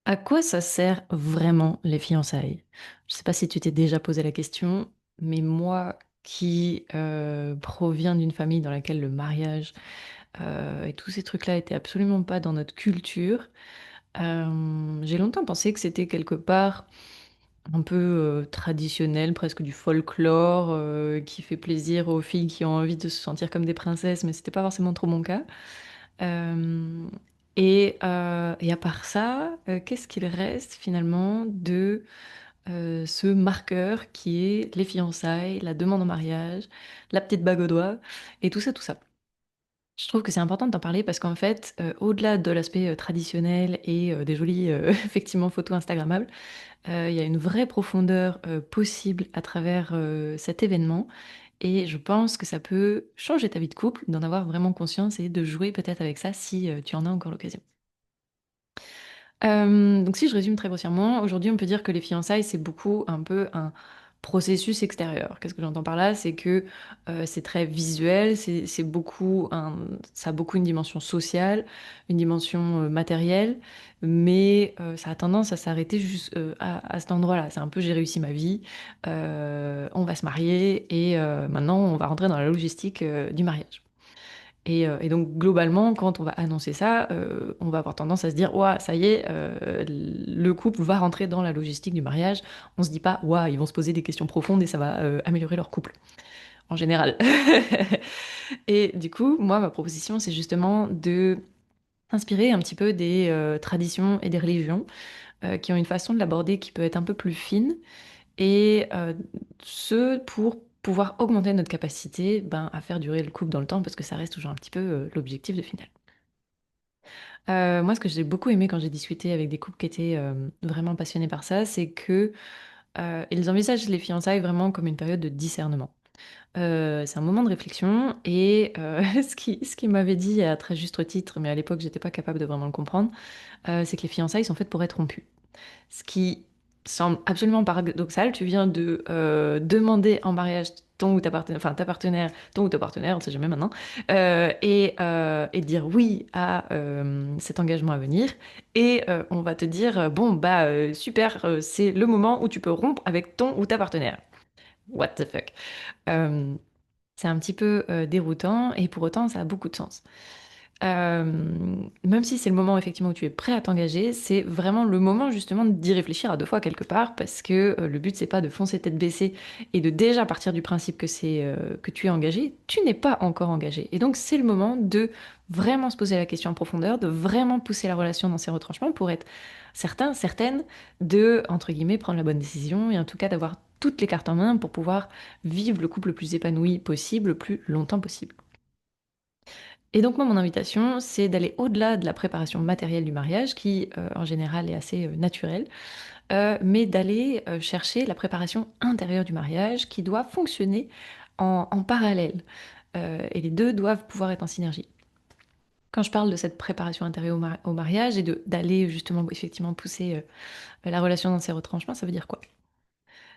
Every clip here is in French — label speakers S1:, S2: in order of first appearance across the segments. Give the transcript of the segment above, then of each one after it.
S1: À quoi ça sert vraiment les fiançailles? Je sais pas si tu t'es déjà posé la question, mais moi qui proviens d'une famille dans laquelle le mariage et tous ces trucs-là étaient absolument pas dans notre culture, j'ai longtemps pensé que c'était quelque part un peu traditionnel, presque du folklore, qui fait plaisir aux filles qui ont envie de se sentir comme des princesses, mais c'était pas forcément trop mon cas. Euh, et à part ça, qu'est-ce qu'il reste finalement de ce marqueur qui est les fiançailles, la demande en mariage, la petite bague au doigt, et tout ça, tout ça. Je trouve que c'est important de t'en parler parce qu'en fait, au-delà de l'aspect traditionnel et des jolies effectivement photos Instagrammables, il y a une vraie profondeur possible à travers cet événement. Et je pense que ça peut changer ta vie de couple, d'en avoir vraiment conscience et de jouer peut-être avec ça si tu en as encore l'occasion. Donc si je résume très grossièrement, aujourd'hui on peut dire que les fiançailles c'est beaucoup un peu un processus extérieur. Qu'est-ce que j'entends par là? C'est que c'est très visuel, c'est beaucoup ça a beaucoup une dimension sociale, une dimension matérielle, mais ça a tendance à s'arrêter juste à cet endroit-là. C'est un peu j'ai réussi ma vie, on va se marier et maintenant on va rentrer dans la logistique du mariage. Et donc globalement, quand on va annoncer ça, on va avoir tendance à se dire, ouah, ça y est, le couple va rentrer dans la logistique du mariage. On se dit pas, ouah, ils vont se poser des questions profondes et ça va améliorer leur couple, en général. Et du coup, moi, ma proposition, c'est justement de s'inspirer un petit peu des traditions et des religions qui ont une façon de l'aborder qui peut être un peu plus fine et ce pour pouvoir augmenter notre capacité ben, à faire durer le couple dans le temps parce que ça reste toujours un petit peu l'objectif de final. Moi, ce que j'ai beaucoup aimé quand j'ai discuté avec des couples qui étaient vraiment passionnés par ça, c'est que ils envisagent les fiançailles vraiment comme une période de discernement. C'est un moment de réflexion et ce qui m'avait dit à très juste titre, mais à l'époque j'étais pas capable de vraiment le comprendre, c'est que les fiançailles sont faites pour être rompues. Ce qui semble absolument paradoxal. Tu viens de demander en mariage ton ou ta partenaire, enfin ta partenaire, ton ou ta partenaire, on ne sait jamais maintenant, et dire oui à cet engagement à venir. Et on va te dire, bon, bah super, c'est le moment où tu peux rompre avec ton ou ta partenaire. What the fuck? Euh, c'est un petit peu déroutant et pour autant ça a beaucoup de sens. Euh, Même si c'est le moment effectivement où tu es prêt à t'engager, c'est vraiment le moment justement d'y réfléchir à deux fois quelque part parce que le but c'est pas de foncer tête baissée et de déjà partir du principe que c'est que tu es engagé, tu n'es pas encore engagé. Et donc c'est le moment de vraiment se poser la question en profondeur, de vraiment pousser la relation dans ses retranchements pour être certain, certaine de entre guillemets prendre la bonne décision et en tout cas d'avoir toutes les cartes en main pour pouvoir vivre le couple le plus épanoui possible, le plus longtemps possible. Et donc moi, mon invitation, c'est d'aller au-delà de la préparation matérielle du mariage, qui en général est assez naturelle, mais d'aller chercher la préparation intérieure du mariage, qui doit fonctionner en parallèle. Et les deux doivent pouvoir être en synergie. Quand je parle de cette préparation intérieure au mariage et d'aller justement effectivement pousser la relation dans ses retranchements, ça veut dire quoi?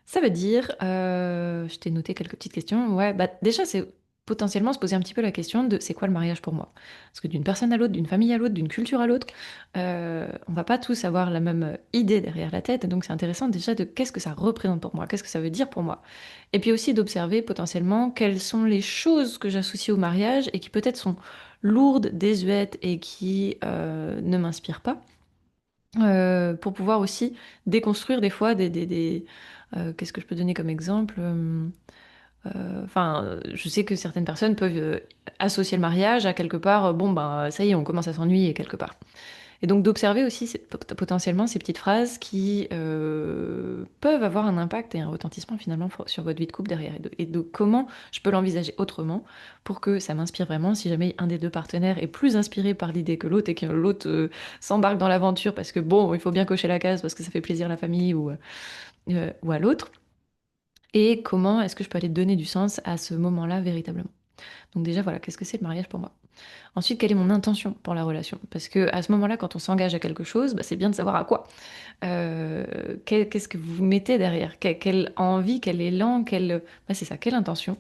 S1: Ça veut dire, je t'ai noté quelques petites questions. Ouais, bah déjà, c'est potentiellement se poser un petit peu la question de c'est quoi le mariage pour moi? Parce que d'une personne à l'autre, d'une famille à l'autre, d'une culture à l'autre, on va pas tous avoir la même idée derrière la tête. Donc c'est intéressant déjà de qu'est-ce que ça représente pour moi? Qu'est-ce que ça veut dire pour moi? Et puis aussi d'observer potentiellement quelles sont les choses que j'associe au mariage et qui peut-être sont lourdes, désuètes et qui ne m'inspirent pas pour pouvoir aussi déconstruire des fois qu'est-ce que je peux donner comme exemple? Enfin, je sais que certaines personnes peuvent associer le mariage à quelque part, bon ben ça y est, on commence à s'ennuyer quelque part. Et donc d'observer aussi potentiellement ces petites phrases qui peuvent avoir un impact et un retentissement finalement sur votre vie de couple derrière. Et de comment je peux l'envisager autrement pour que ça m'inspire vraiment si jamais un des deux partenaires est plus inspiré par l'idée que l'autre et que l'autre s'embarque dans l'aventure parce que bon, il faut bien cocher la case parce que ça fait plaisir à la famille ou à l'autre. Et comment est-ce que je peux aller donner du sens à ce moment-là véritablement. Donc déjà, voilà, qu'est-ce que c'est le mariage pour moi? Ensuite, quelle est mon intention pour la relation? Parce que à ce moment-là, quand on s'engage à quelque chose, bah, c'est bien de savoir à quoi. Qu'est-ce que vous mettez derrière? Quelle envie, quel élan, bah, c'est ça, quelle intention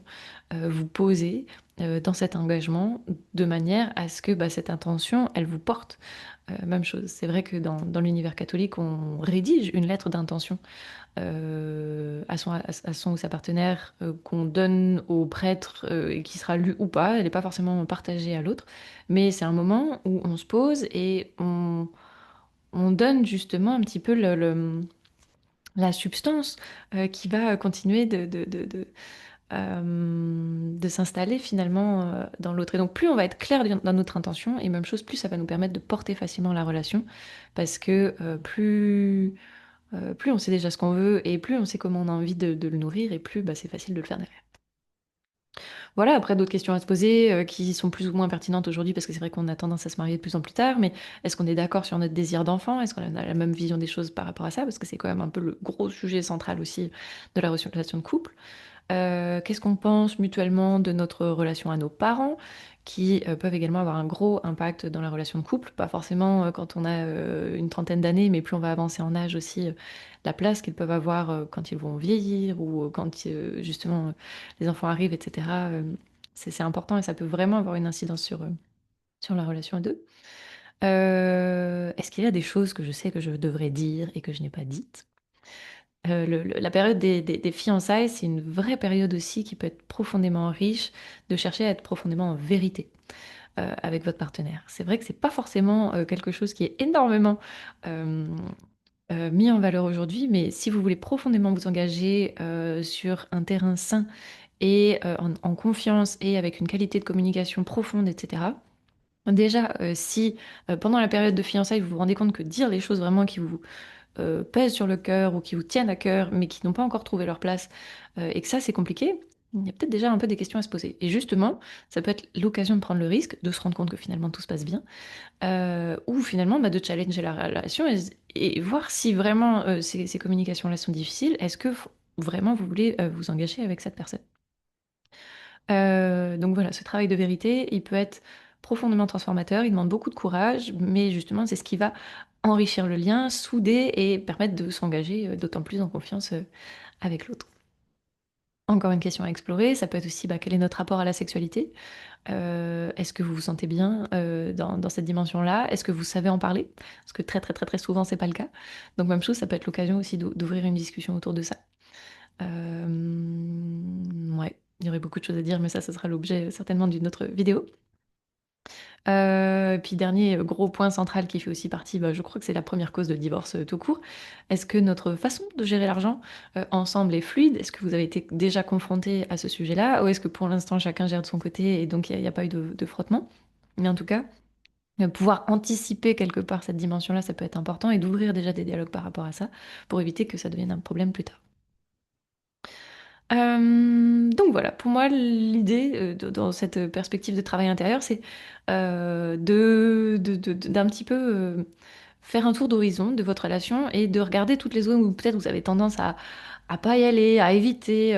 S1: vous posez dans cet engagement de manière à ce que bah, cette intention, elle vous porte. Même chose, c'est vrai que dans l'univers catholique, on rédige une lettre d'intention à son ou sa partenaire qu'on donne au prêtre et qui sera lue ou pas. Elle n'est pas forcément partagée à l'autre, mais c'est un moment où on se pose et on donne justement un petit peu la substance qui va continuer de s'installer finalement dans l'autre. Et donc plus on va être clair dans notre intention, et même chose, plus ça va nous permettre de porter facilement la relation, parce que plus on sait déjà ce qu'on veut, et plus on sait comment on a envie de le nourrir, et plus bah, c'est facile de le faire derrière. Voilà, après d'autres questions à se poser qui sont plus ou moins pertinentes aujourd'hui, parce que c'est vrai qu'on a tendance à se marier de plus en plus tard, mais est-ce qu'on est d'accord sur notre désir d'enfant? Est-ce qu'on a la même vision des choses par rapport à ça? Parce que c'est quand même un peu le gros sujet central aussi de la relation de couple. Qu'est-ce qu'on pense mutuellement de notre relation à nos parents, qui peuvent également avoir un gros impact dans la relation de couple, pas forcément quand on a une trentaine d'années, mais plus on va avancer en âge aussi, la place qu'ils peuvent avoir quand ils vont vieillir ou quand justement les enfants arrivent, etc. C'est important et ça peut vraiment avoir une incidence sur la relation à deux. Est-ce qu'il y a des choses que je sais que je devrais dire et que je n'ai pas dites? La période des fiançailles, c'est une vraie période aussi qui peut être profondément riche, de chercher à être profondément en vérité avec votre partenaire. C'est vrai que c'est pas forcément quelque chose qui est énormément euh, mis en valeur aujourd'hui, mais si vous voulez profondément vous engager sur un terrain sain et en confiance et avec une qualité de communication profonde, etc. Déjà, si pendant la période de fiançailles, vous vous rendez compte que dire les choses vraiment qui vous pèsent sur le cœur ou qui vous tiennent à cœur, mais qui n'ont pas encore trouvé leur place, et que ça, c'est compliqué, il y a peut-être déjà un peu des questions à se poser. Et justement, ça peut être l'occasion de prendre le risque, de se rendre compte que finalement tout se passe bien, ou finalement bah, de challenger la relation et voir si vraiment ces communications-là sont difficiles. Est-ce que vraiment vous voulez vous engager avec cette personne? Donc voilà, ce travail de vérité, il peut être profondément transformateur, il demande beaucoup de courage, mais justement, c'est ce qui va enrichir le lien, souder et permettre de s'engager d'autant plus en confiance avec l'autre. Encore une question à explorer, ça peut être aussi bah, quel est notre rapport à la sexualité? Est-ce que vous vous sentez bien dans cette dimension-là? Est-ce que vous savez en parler? Parce que très très très très souvent, c'est pas le cas. Donc même chose, ça peut être l'occasion aussi d'ouvrir une discussion autour de ça. Ouais, il y aurait beaucoup de choses à dire, mais ça sera l'objet certainement d'une autre vidéo. Puis dernier gros point central qui fait aussi partie, bah, je crois que c'est la première cause de divorce tout court. Est-ce que notre façon de gérer l'argent ensemble est fluide? Est-ce que vous avez été déjà confronté à ce sujet-là? Ou est-ce que pour l'instant chacun gère de son côté et donc il n'y a pas eu de frottement? Mais en tout cas, pouvoir anticiper quelque part cette dimension-là, ça peut être important et d'ouvrir déjà des dialogues par rapport à ça pour éviter que ça devienne un problème plus tard. Donc voilà, pour moi, l'idée dans cette perspective de travail intérieur, c'est d'un petit peu faire un tour d'horizon de votre relation et de regarder toutes les zones où peut-être vous avez tendance à pas y aller, à éviter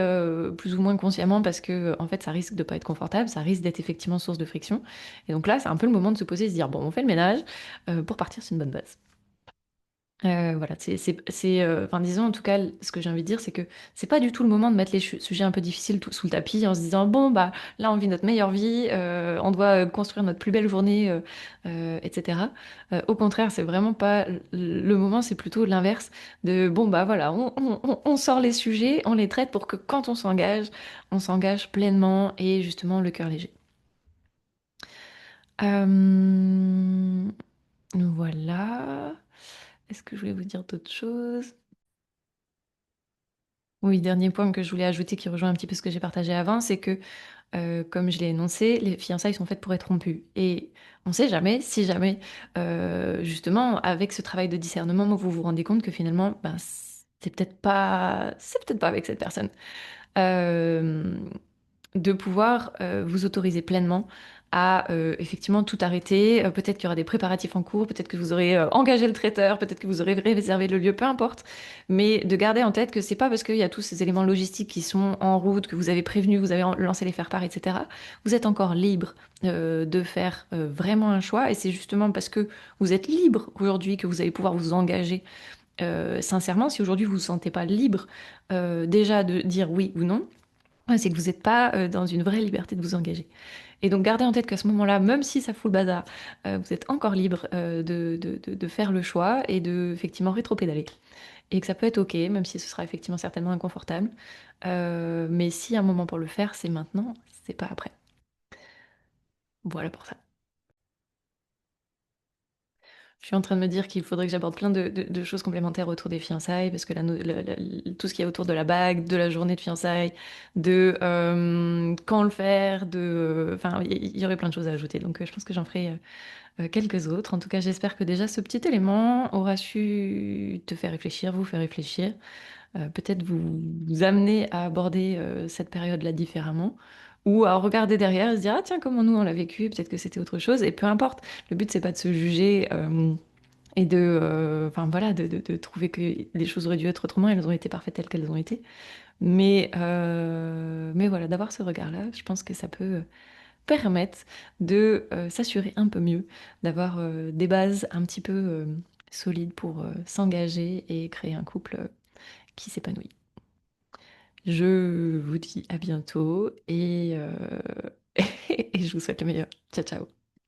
S1: plus ou moins consciemment parce que en fait ça risque de pas être confortable, ça risque d'être effectivement source de friction. Et donc là, c'est un peu le moment de se poser et se dire bon, on fait le ménage pour partir sur une bonne base. Voilà, enfin, disons en tout cas, ce que j'ai envie de dire, c'est que c'est pas du tout le moment de mettre les sujets un peu difficiles sous le tapis en se disant, bon, bah là, on vit notre meilleure vie, on doit construire notre plus belle journée, etc. Au contraire, c'est vraiment pas le moment, c'est plutôt l'inverse de, bon, bah voilà, on sort les sujets, on les traite pour que quand on s'engage pleinement et justement le cœur léger. Euh, voilà. Est-ce que je voulais vous dire d'autres choses? Oui, dernier point que je voulais ajouter qui rejoint un petit peu ce que j'ai partagé avant, c'est que, comme je l'ai énoncé, les fiançailles sont faites pour être rompues. Et on ne sait jamais, si jamais, justement, avec ce travail de discernement, vous vous rendez compte que finalement, ben, c'est peut-être pas avec cette personne. Euh, de pouvoir vous autoriser pleinement à effectivement tout arrêter. Peut-être qu'il y aura des préparatifs en cours, peut-être que vous aurez engagé le traiteur, peut-être que vous aurez réservé le lieu, peu importe. Mais de garder en tête que c'est pas parce qu'il y a tous ces éléments logistiques qui sont en route, que vous avez prévenu, vous avez lancé les faire-part, etc. Vous êtes encore libre de faire vraiment un choix. Et c'est justement parce que vous êtes libre aujourd'hui que vous allez pouvoir vous engager sincèrement. Si aujourd'hui vous vous sentez pas libre déjà de dire oui ou non, ouais, c'est que vous n'êtes pas dans une vraie liberté de vous engager. Et donc gardez en tête qu'à ce moment-là, même si ça fout le bazar, vous êtes encore libre de faire le choix et de effectivement rétro-pédaler. Et que ça peut être OK, même si ce sera effectivement certainement inconfortable. Mais si y a un moment pour le faire, c'est maintenant, c'est pas après. Voilà pour ça. Je suis en train de me dire qu'il faudrait que j'aborde plein de choses complémentaires autour des fiançailles, parce que tout ce qui est autour de la bague, de la journée de fiançailles, de quand le faire, enfin, il y aurait plein de choses à ajouter. Donc, je pense que j'en ferai quelques autres. En tout cas, j'espère que déjà ce petit élément aura su te faire réfléchir, vous faire réfléchir, peut-être vous amener à aborder cette période-là différemment. Ou à regarder derrière et se dire, ah tiens, comment nous on l'a vécu, peut-être que c'était autre chose, et peu importe. Le but, c'est pas de se juger et enfin voilà, de trouver que les choses auraient dû être autrement, elles ont été parfaites telles qu'elles ont été. Mais voilà, d'avoir ce regard-là, je pense que ça peut permettre de s'assurer un peu mieux, d'avoir des bases un petit peu solides pour s'engager et créer un couple qui s'épanouit. Je vous dis à bientôt et, et je vous souhaite le meilleur. Ciao, ciao.